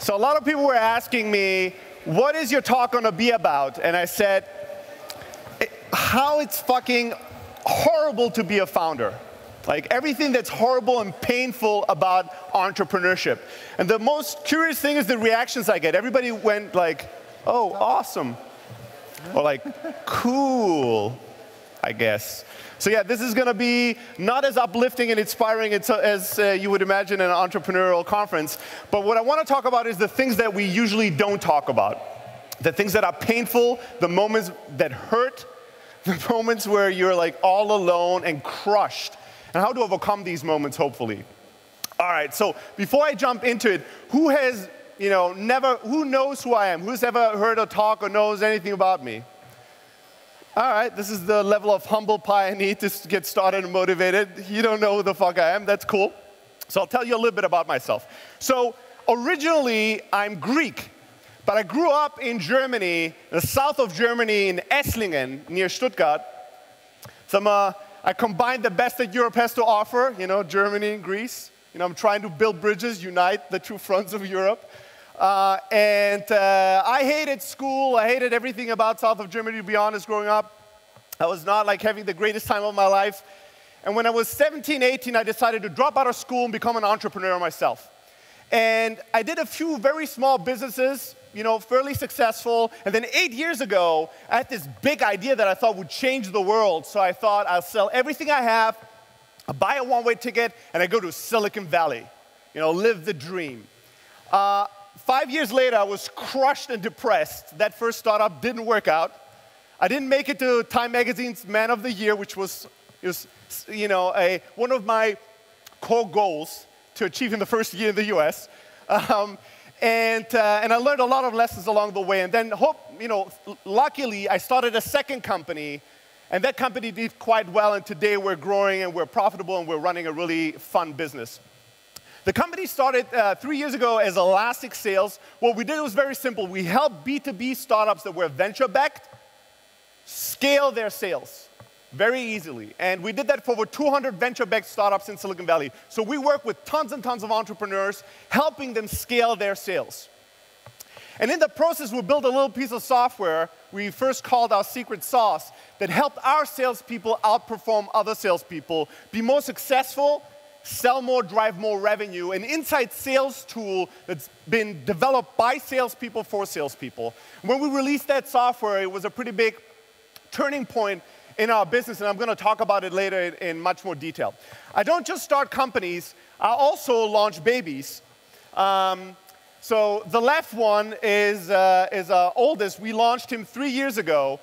So a lot of people were asking me, what is your talk going to be about? And I said, how it's fucking horrible to be a founder. Like everything that's horrible and painful about entrepreneurship. And the most curious thing is the reactions I get. Everybody went like, oh, awesome. Or like, cool, I guess. So yeah, this is going to be not as uplifting and inspiring as you would imagine in an entrepreneurial conference. But what I want to talk about is the things that we usually don't talk about. The things that are painful, the moments that hurt, the moments where you're like all alone and crushed. And how to overcome these moments, hopefully. All right, so before I jump into it, who has, who knows who I am? Who's ever heard a talk or knows anything about me? All right, this is the level of humble pie I need to get started and motivated. You don't know who the fuck I am, that's cool. So I'll tell you a little bit about myself. So originally, I'm Greek, but I grew up in Germany, the south of Germany in Esslingen, near Stuttgart. So I combined the best that Europe has to offer, Germany and Greece. I'm trying to build bridges, unite the two fronts of Europe. I hated school. I hated everything about south of Germany, to be honest, growing up. I was not like having the greatest time of my life. And when I was 17, 18, I decided to drop out of school and become an entrepreneur myself. And I did a few very small businesses, fairly successful. And then 8 years ago, I had this big idea that I thought would change the world. So I thought I'll sell everything I have, I'll buy a one-way ticket, and I go to Silicon Valley, live the dream. 5 years later, I was crushed and depressed. That first startup didn't work out. I didn't make it to Time Magazine's Man of the Year, which was one of my core goals to achieve in the first year in the US. And I learned a lot of lessons along the way. And then, luckily, I started a second company. And that company did quite well. And today, we're growing, and we're profitable, and we're running a really fun business. The company started 3 years ago as Elastic Sales. What we did was very simple. We helped B2B startups that were venture-backed scale their sales very easily. And we did that for over 200 venture-backed startups in Silicon Valley. So we work with tons and tons of entrepreneurs, helping them scale their sales. And in the process, we built a little piece of software we first called our secret sauce that helped our salespeople outperform other salespeople, be more successful, sell more, drive more revenue, an inside sales tool that's been developed by salespeople for salespeople. When we released that software, it was a pretty big turning point in our business, and I'm going to talk about it later in much more detail. I don't just start companies, I also launch babies. So the left one is our oldest. We launched him 3 years ago,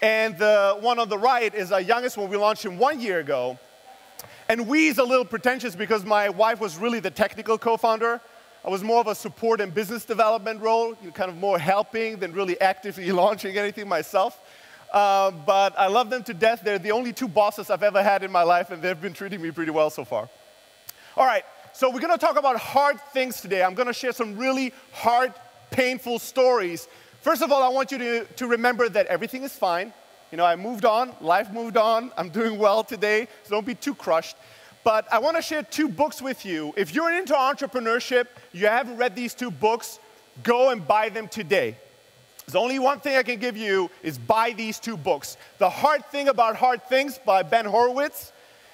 and the one on the right is our youngest one. We launched him 1 year ago. And we is a little pretentious because my wife was really the technical co-founder. I was more of a support and business development role, kind of more helping than really actively launching anything myself. But I love them to death. They're the only two bosses I've ever had in my life, and they've been treating me pretty well so far. All right, so we're going to talk about hard things today. I'm going to share some really hard, painful stories. First of all, I want you to remember that everything is fine. I moved on, life moved on, I'm doing well today, so don't be too crushed. But I want to share 2 books with you. If you're into entrepreneurship, you haven't read these 2 books, go and buy them today. There's only one thing I can give you is buy these 2 books. The Hard Thing About Hard Things by Ben Horowitz,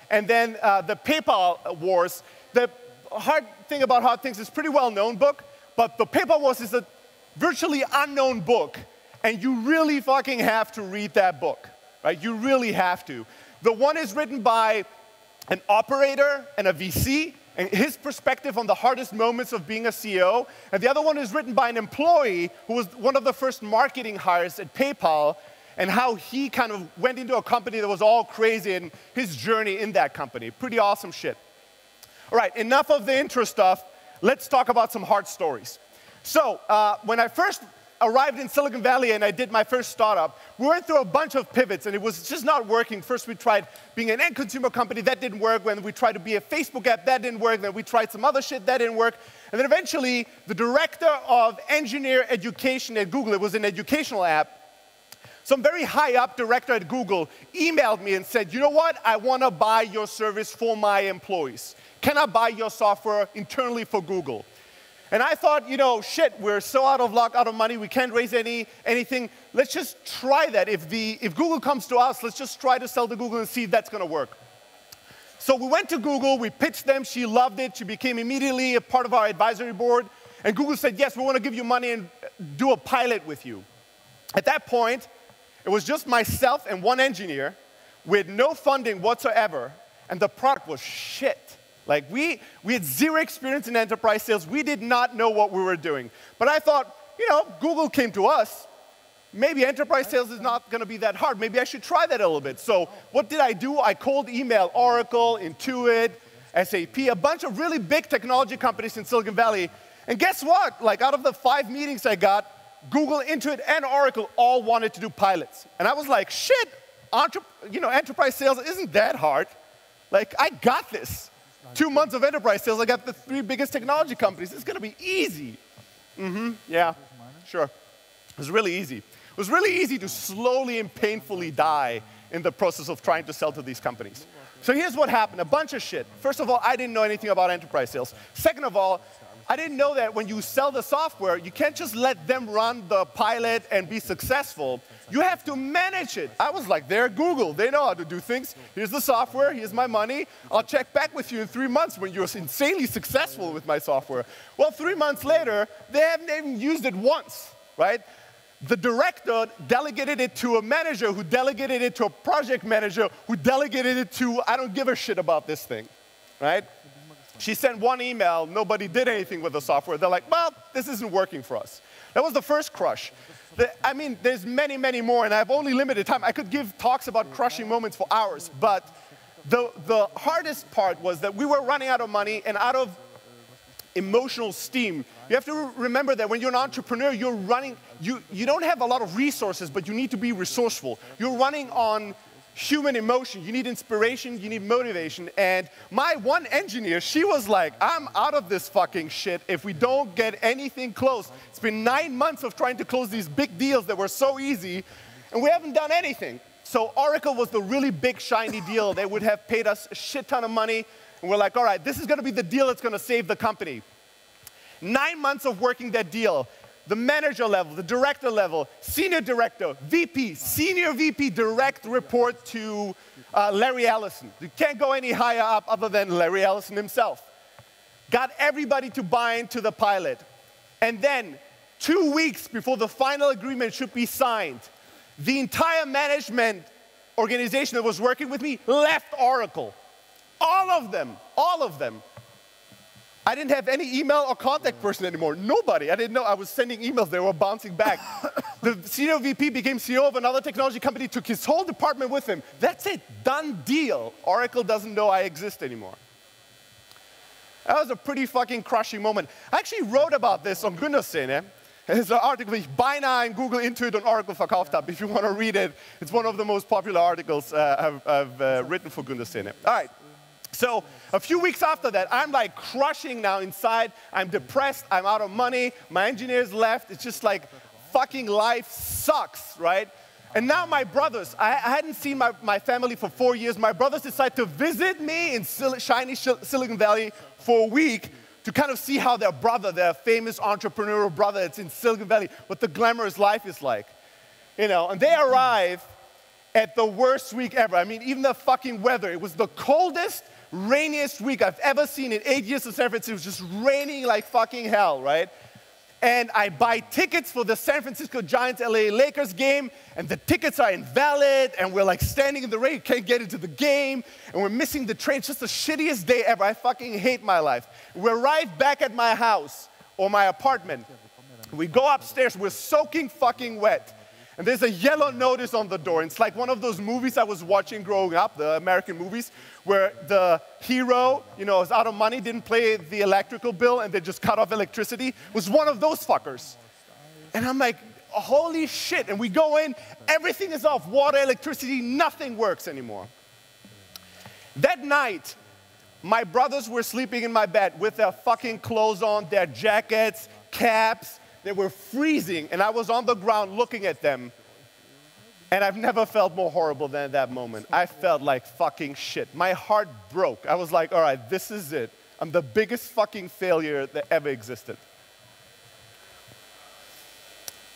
and then the PayPal Wars. The Hard Thing About Hard Things is a pretty well-known book, but the PayPal Wars is a virtually unknown book. And you really fucking have to read that book, right? You really have to. The one is written by an operator and a VC, and his perspective on the hardest moments of being a CEO. And the other one is written by an employee who was one of the first marketing hires at PayPal, and how he kind of went into a company that was all crazy and his journey in that company. Pretty awesome shit. All right, enough of the intro stuff. Let's talk about some hard stories. So when I first arrived in Silicon Valley and I did my first startup, we went through a bunch of pivots and it was just not working. First we tried being an end consumer company, that didn't work. When we tried to be a Facebook app, that didn't work. Then we tried some other shit, that didn't work. And then eventually the director of engineer education at Google, it was an educational app, some very high up director at Google emailed me and said, you know what, I want to buy your service for my employees. Can I buy your software internally for Google? And I thought, you know, shit, we're so out of luck, out of money, we can't raise anything. Let's just try that. If Google comes to us, let's just try to sell to Google and see if that's going to work. So we went to Google, we pitched them, she loved it, she became immediately a part of our advisory board, and Google said, yes, we want to give you money and do a pilot with you. At that point, it was just myself and one engineer with no funding whatsoever, and the product was shit. Like, we had zero experience in enterprise sales. We did not know what we were doing. But I thought, you know, Google came to us. Maybe enterprise sales is not going to be that hard. Maybe I should try that a little bit. So what did I do? I cold emailed Oracle, Intuit, SAP, a bunch of really big technology companies in Silicon Valley. And guess what? Like, out of the 5 meetings I got, Google, Intuit, and Oracle all wanted to do pilots. And I was like, shit, enterprise sales isn't that hard. Like, I got this. 2 months of enterprise sales, I got the 3 biggest technology companies. It's going to be easy. Yeah, sure. It was really easy. It was really easy to slowly and painfully die in the process of trying to sell to these companies. So here's what happened, a bunch of shit. First of all, I didn't know anything about enterprise sales. Second of all, I didn't know that when you sell the software, you can't just let them run the pilot and be successful. You have to manage it. I was like, they're Google. They know how to do things. Here's the software. Here's my money. I'll check back with you in 3 months when you're insanely successful with my software. Well, 3 months later, they haven't even used it once, right? The director delegated it to a manager who delegated it to a project manager who delegated it to, I don't give a shit about this thing, right? She sent one email, nobody did anything with the software. They're like, well, this isn't working for us. That was the first crush. I mean, there's many, many more, and I have only limited time. I could give talks about crushing moments for hours, but the hardest part was that we were running out of money and out of emotional steam. You have to remember that when you're an entrepreneur, you're running, you don't have a lot of resources, but you need to be resourceful. You're running on human emotion. You need inspiration, you need motivation. And my one engineer, she was like, I'm out of this fucking shit if we don't get anything close. It's been 9 months of trying to close these big deals that were so easy, and we haven't done anything. So Oracle was the really big, shiny deal. They would have paid us a shit ton of money, and we're like, all right, this is going to be the deal that's going to save the company. 9 months of working that deal. The manager level, the director level, senior director, VP, senior VP, direct report to Larry Ellison. You can't go any higher up other than Larry Ellison himself. Got everybody to buy into the pilot. And then, 2 weeks before the final agreement should be signed, the entire management organization that was working with me left Oracle. All of them, all of them. I didn't have any email or contact person anymore. Nobody. I didn't know. I was sending emails. They were bouncing back. The senior VP became CEO of another technology company, took his whole department with him. That's it. Done deal. Oracle doesn't know I exist anymore. That was a pretty fucking crushing moment. I actually wrote about this on Gründerszene. There's an article, ich beinahe in Google Intuit und Oracle verkauft habe. If you want to read it, it's one of the most popular articles I've written for Gründerszene. All right. So a few weeks after that, I'm like crushing now inside. I'm depressed. I'm out of money. My engineers left. It's just like fucking life sucks, right? And now my brothers, I hadn't seen my family for 4 years. My brothers decide to visit me in shiny Silicon Valley for a week to kind of see how their brother, their famous entrepreneurial brother, it's in Silicon Valley, what the glamorous life is like. You know, and they arrive at the worst week ever. I mean, even the fucking weather. It was the coldest, rainiest week I've ever seen in 8 years in San Francisco. It was just raining like fucking hell, right? And I buy tickets for the San Francisco Giants LA Lakers game, and the tickets are invalid, and we're like standing in the rain, can't get into the game, and we're missing the train. It's just the shittiest day ever. I fucking hate my life. We arrive back at my house or my apartment. We go upstairs, we're soaking fucking wet. And there's a yellow notice on the door. It's like one of those movies I was watching growing up, the American movies, where the hero, you know, is out of money, didn't pay the electrical bill, and they just cut off electricity. It was one of those fuckers. And I'm like, holy shit. And we go in, everything is off, water, electricity, nothing works anymore. That night, my brothers were sleeping in my bed with their fucking clothes on, their jackets, caps. They were freezing, and I was on the ground looking at them, and I've never felt more horrible than at that moment. I felt like fucking shit. My heart broke. I was like, all right, this is it. I'm the biggest fucking failure that ever existed.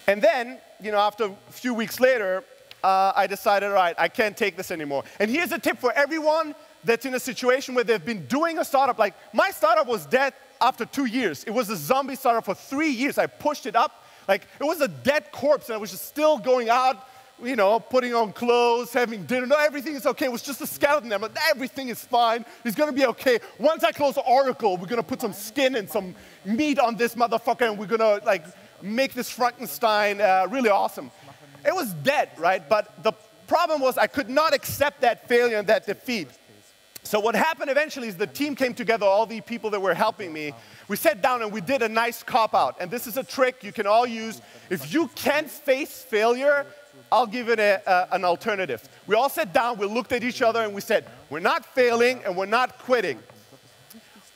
And then, after a few weeks later, I decided, all right, I can't take this anymore. And here's a tip for everyone that's in a situation where they've been doing a startup. Like, my startup was dead after 2 years. It was a zombie startup for 3 years. I pushed it up. Like, it was a dead corpse, and I was just still going out, putting on clothes, having dinner. No, everything is okay. It was just a skeleton. I'm like, everything is fine. It's going to be okay. Once I close the article, we're going to put some skin and some meat on this motherfucker, and we're going to, make this Frankenstein really awesome. It was dead, right? But the problem was I could not accept that failure and that defeat. So what happened eventually is the team came together, all the people that were helping me. We sat down and we did a nice cop-out. And this is a trick you can all use. If you can't face failure, I'll give it an alternative. We all sat down, we looked at each other, and we said, we're not failing and we're not quitting,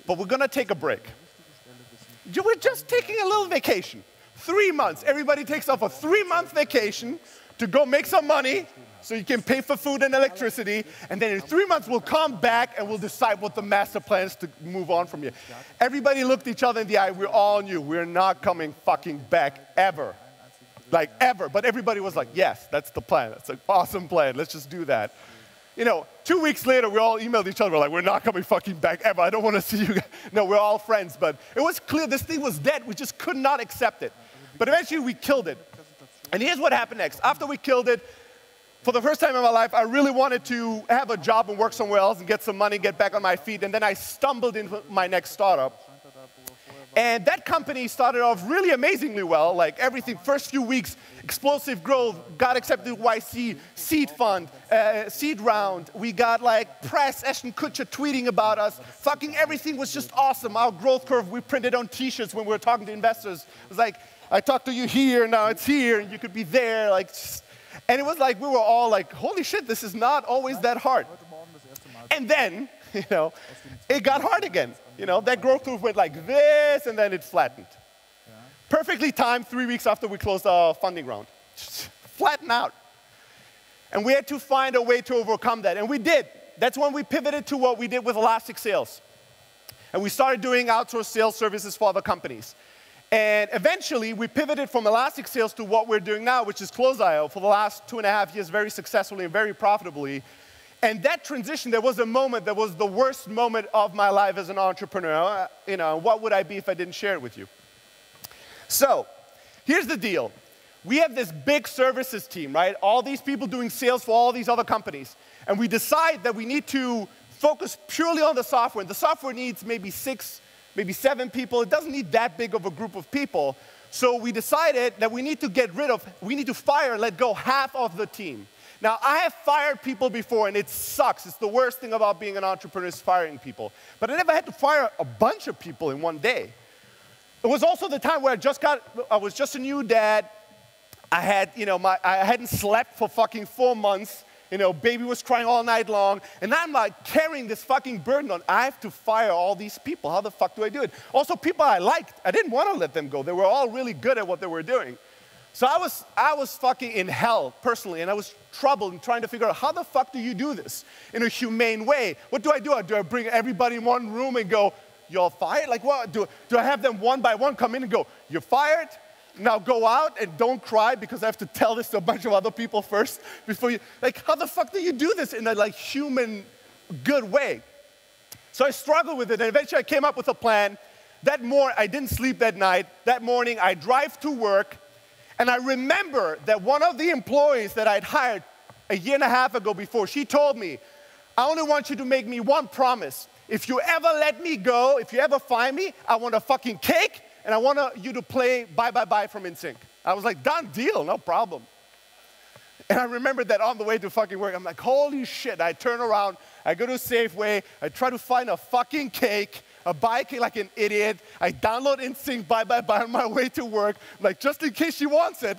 but we're going to take a break. We're just taking a little vacation. 3 months. Everybody takes off a 3-month vacation to go make some money so you can pay for food and electricity, and then in 3 months we'll come back and we'll decide what the master plan is to move on from here. Everybody looked each other in the eye. We all knew we're not coming fucking back ever. Like ever. But everybody was like, yes, that's the plan. That's an awesome plan. Let's just do that. 2 weeks later, we all emailed each other, like, we're not coming fucking back ever. I don't want to see you guys. No, we're all friends. But it was clear this thing was dead. We just could not accept it. But eventually we killed it. And here's what happened next. After we killed it, for the first time in my life, I really wanted to have a job and work somewhere else and get some money, get back on my feet. And then I stumbled into my next startup. And that company started off really amazingly well, like everything, first few weeks, explosive growth, got accepted to YC, seed fund, seed round. We got press, Ashton Kutcher tweeting about us. Fucking everything was just awesome. Our growth curve, we printed on t-shirts when we were talking to investors. It was like, I talked to you here, now it's here, and you could be there. And it was like, we were all like, holy shit, this is not always that hard. And then, it got hard again. That growth curve went like this, and then it flattened. Perfectly timed 3 weeks after we closed our funding round. Just flatten out. And we had to find a way to overcome that, and we did. That's when we pivoted to what we did with Elastic Sales. And we started doing outsourced sales services for other companies. And eventually, we pivoted from Elastic Sales to what we're doing now, which is Close.io, for the last 2.5 years, very successfully and very profitably. And that transition, there was a moment that was the worst moment of my life as an entrepreneur. What would I be if I didn't share it with you? So, here's the deal. We have this big services team, right? All these people doing sales for all these other companies. And we decide that we need to focus purely on the software. And the software needs maybe 6, maybe 7 people. It doesn't need that big of a group of people. So we decided that we need to fire, let go half of the team. Now, I have fired people before, and it sucks. It's the worst thing about being an entrepreneur is firing people. But I never had to fire a bunch of people in one day. It was also the time where I was just a new dad. I hadn't slept for fucking 4 months. Baby was crying all night long. And I'm carrying this fucking burden on. I have to fire all these people. How the fuck do I do it? Also, people I liked, I didn't want to let them go. They were all really good at what they were doing. So I was fucking in hell, personally, and I was troubled and trying to figure out how the fuck do you do this in a humane way? What do? Do I bring everybody in one room and go, you're fired? Like what? Do I have them one by one come in and go, you're fired? Now go out and don't cry because I have to tell this to a bunch of other people first before you, how the fuck do you do this in a human, good way? So I struggled with it, and eventually I came up with a plan. That morning, I didn't sleep that night. That morning, I drive to work. And I remember that one of the employees that I'd hired a year and a half ago before, she told me, I only want you to make me one promise. If you ever let me go, if you ever fire me, I want a fucking cake, and I want you to play Bye Bye Bye from NSYNC. I was like, done deal, no problem. And I remember that on the way to fucking work, I'm like, holy shit. I turn around, I go to Safeway, I try to find a fucking cake, I buy a cake like an idiot. I download NSYNC Bye Bye Bye on my way to work, just in case she wants it.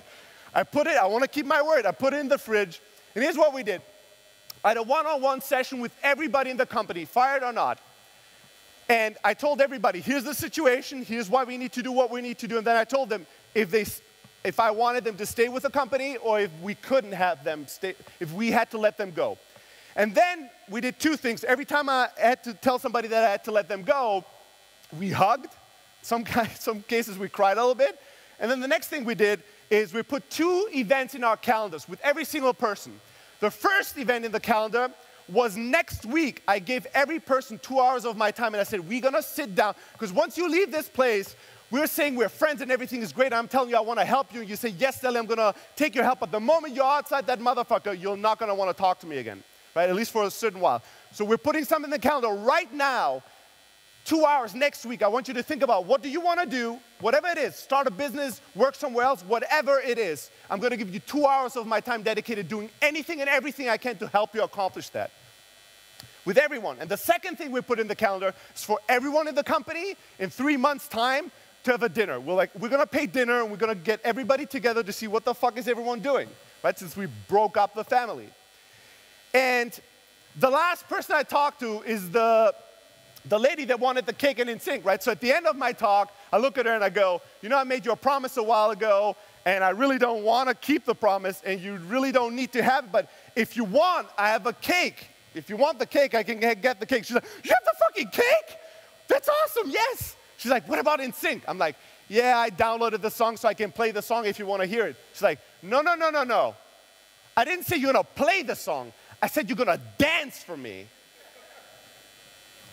I want to keep my word. I put it in the fridge. And here's what we did. I had a one-on-one session with everybody in the company, fired or not. And I told everybody, here's the situation, here's why we need to do what we need to do. And then I told them if I wanted them to stay with the company or if we couldn't have them stay, if we had to let them go. And then we did 2 things. Every time I had to tell somebody that I had to let them go, we hugged. Some cases we cried a little bit. And then the next thing we did is we put 2 events in our calendars with every single person. The first event in the calendar was next week. I gave every person 2 hours of my time, and I said, we're gonna sit down, because once you leave this place, we're saying we're friends and everything is great. I'm telling you I want to help you. And you say, yes, Stelly, I'm going to take your help. But the moment you're outside that motherfucker, you're not going to want to talk to me again, right? At least for a certain while. So we're putting something in the calendar right now, 2 hours next week. I want you to think about, what do you want to do? Whatever it is, start a business, work somewhere else, whatever it is. I'm going to give you 2 hours of my time dedicated doing anything and everything I can to help you accomplish that. With everyone. And the second thing we put in the calendar is for everyone in the company in 3 months' time to have a dinner. We're gonna pay dinner and we're gonna get everybody together to see what the fuck is everyone doing, right? Since we broke up the family. And the last person I talked to is the lady that wanted the cake and NSYNC, right? So at the end of my talk, I look at her and I go, you know, I made you a promise a while ago and I really don't want to keep the promise and you really don't need to have it, but if you want, I have a cake. If you want the cake, I can get the cake. She's like, you have the fucking cake? That's awesome, yes. She's like, what about NSYNC? I'm like, yeah, I downloaded the song so I can play the song if you want to hear it. She's like, no. I didn't say you're going to play the song. I said you're going to dance for me.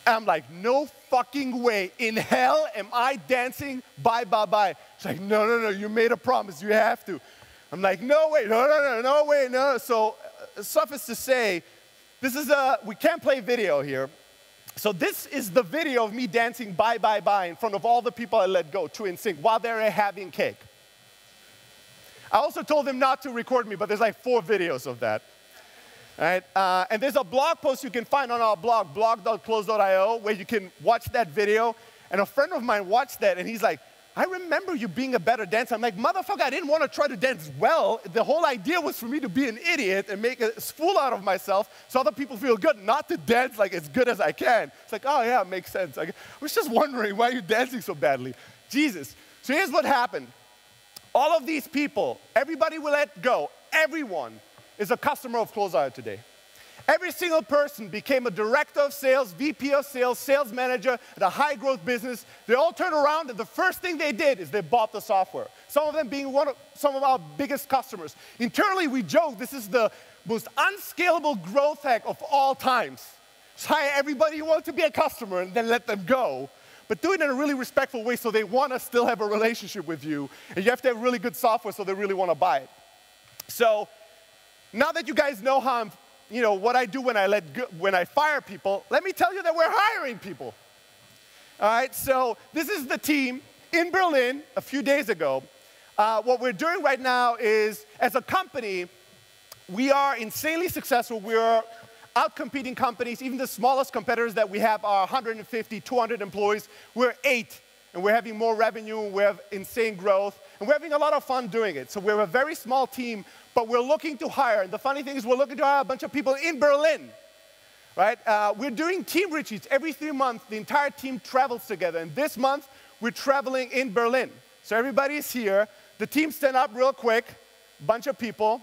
And I'm like, no fucking way. In hell am I dancing? Bye. She's like, no, you made a promise. You have to. I'm like, no way, no way, no. So suffice to say, we can't play video here. So this is the video of me dancing bye in front of all the people I let go to NSYNC while they're having cake. I also told them not to record me, but there's like 4 videos of that. All right? And there's a blog post you can find on our blog, blog.close.io, where you can watch that video. And a friend of mine watched that, and he's like, I remember you being a better dancer. I'm like, motherfucker, I didn't want to try to dance well. The whole idea was for me to be an idiot and make a fool out of myself so other people feel good, not to dance like as good as I can. It's like, oh yeah, it makes sense. I was just wondering, why are you dancing so badly? Jesus. So here's what happened. All of these people, everybody we let go, everyone is a customer of Close.io today. Every single person became a director of sales, VP of sales, sales manager at a high-growth business. They all turned around, and the first thing they did is they bought the software. Some of them being some of our biggest customers. Internally, we joke this is the most unscalable growth hack of all times. Just hire everybody who wants to be a customer and then let them go. But do it in a really respectful way so they want to still have a relationship with you. And you have to have really good software so they really want to buy it. So now that you guys know how what I do when I fire people, let me tell you that we're hiring people. All right, so this is the team in Berlin a few days ago. What we're doing right now is, as a company, we are insanely successful. We are outcompeting companies. Even the smallest competitors that we have are 150, 200 employees. We're 8, and we're having more revenue. We have insane growth, and we're having a lot of fun doing it. So we're a very small team, but we're looking to hire. And the funny thing is we're looking to hire a bunch of people in Berlin, right? We're doing team retreats every 3 months. The entire team travels together. And this month, we're traveling in Berlin. So everybody's here. The team stand up real quick, bunch of people.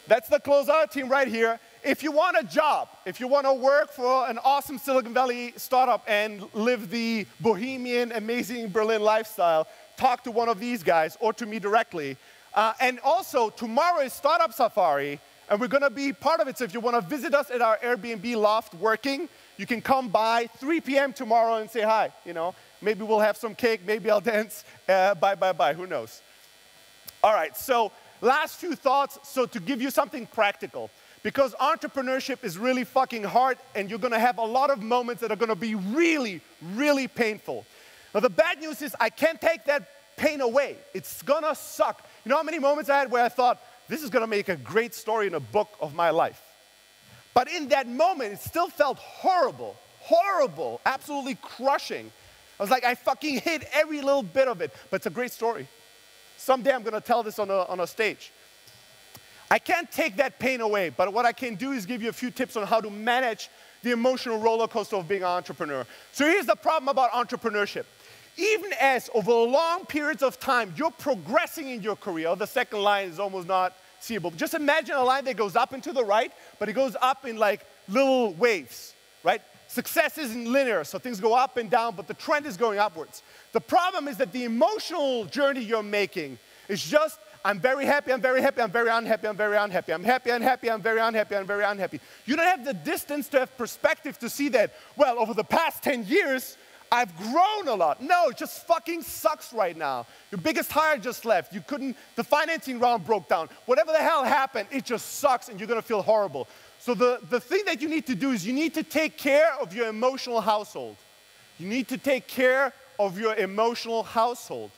That's the Close.io team right here. If you want a job, if you want to work for an awesome Silicon Valley startup and live the bohemian, amazing Berlin lifestyle, talk to one of these guys or to me directly. And also, tomorrow is Startup Safari, and we're going to be part of it. So if you want to visit us at our Airbnb loft working, you can come by 3 p.m. tomorrow and say hi. Maybe we'll have some cake, maybe I'll dance. Bye, who knows? All right, so last few thoughts. So to give you something practical, because entrepreneurship is really fucking hard, and you're going to have a lot of moments that are going to be really, really painful. Now, the bad news is I can't take that pain away. It's going to suck. You know how many moments I had where I thought, this is going to make a great story in a book of my life. But in that moment, it still felt horrible, absolutely crushing. I was like, I fucking hate every little bit of it, but it's a great story. Someday I'm going to tell this on a stage. I can't take that pain away, but what I can do is give you a few tips on how to manage the emotional roller coaster of being an entrepreneur. So here's the problem about entrepreneurship. Even as over long periods of time, you're progressing in your career, the second line is almost not seeable. Just imagine a line that goes up and to the right, but it goes up in like little waves, right? Success isn't linear, so things go up and down, but the trend is going upwards. The problem is that the emotional journey you're making It's just, I'm very happy, I'm very happy, I'm very unhappy, I'm very unhappy. I'm happy, unhappy, I'm very unhappy, I'm very unhappy. You don't have the distance to have perspective to see that, well, over the past 10 years, I've grown a lot. No, it just fucking sucks right now. Your biggest hire just left. The financing round broke down. Whatever the hell happened, it just sucks and you're gonna feel horrible. So the thing that you need to do is you need to take care of your emotional household. You need to take care of your emotional household.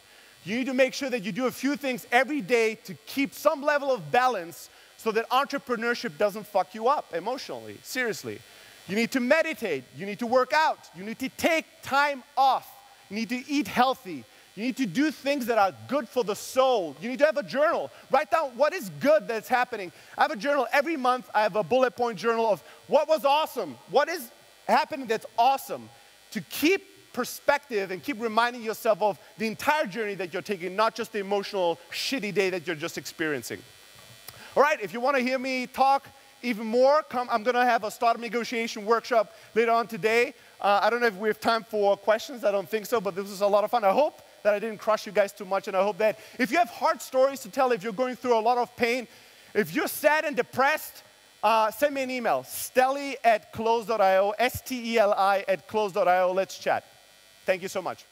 You need to make sure that you do a few things every day to keep some level of balance so that entrepreneurship doesn't fuck you up emotionally, seriously. You need to meditate, you need to work out, you need to take time off, you need to eat healthy, you need to do things that are good for the soul. You need to have a journal. Write down what is good that's happening. I have a journal every month. I have a bullet point journal of what was awesome, what is happening that's awesome, to keep perspective and keep reminding yourself of the entire journey that you're taking, not just the emotional, shitty day that you're just experiencing. All right, if you want to hear me talk even more, I'm going to have a startup negotiation workshop later on today. I don't know if we have time for questions. I don't think so, but this was a lot of fun. I hope that I didn't crush you guys too much, and I hope that if you have hard stories to tell, if you're going through a lot of pain, if you're sad and depressed, send me an email, steli@close.io, steli@close.io. Let's chat. Thank you so much.